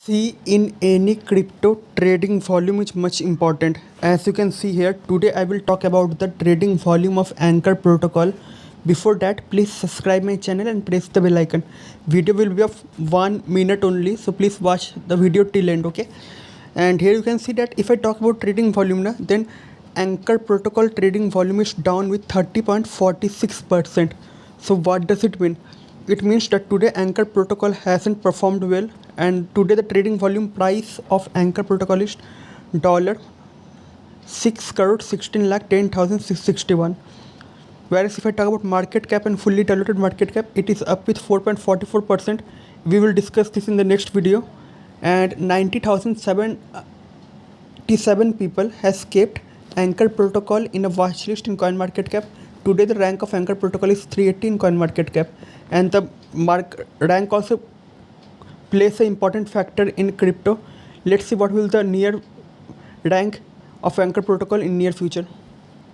See, in any crypto, trading volume is much important. As you can see here, today I will talk about the trading volume of Anchor Protocol. Before that, please subscribe my channel and press the bell icon. Video will be of 1 minute only, so please watch the video till end, okay? And here you can see that if I talk about trading volume, then Anchor Protocol trading volume is down with 30.46%. So what does it mean? It means that today Anchor Protocol hasn't performed well, and today the trading volume price of Anchor Protocol is dollar 6 crore 16 lakh 10,661. Whereas if I talk about market cap and fully diluted market cap, it is up with 4.44%. We will discuss this in the next video. And 90,777 people has kept Anchor Protocol in a watch list in CoinMarketCap. Today the rank of Anchor Protocol is 380 in CoinMarketCap, and the rank also plays an important factor in crypto. Let's see what will the near rank of Anchor Protocol in near future.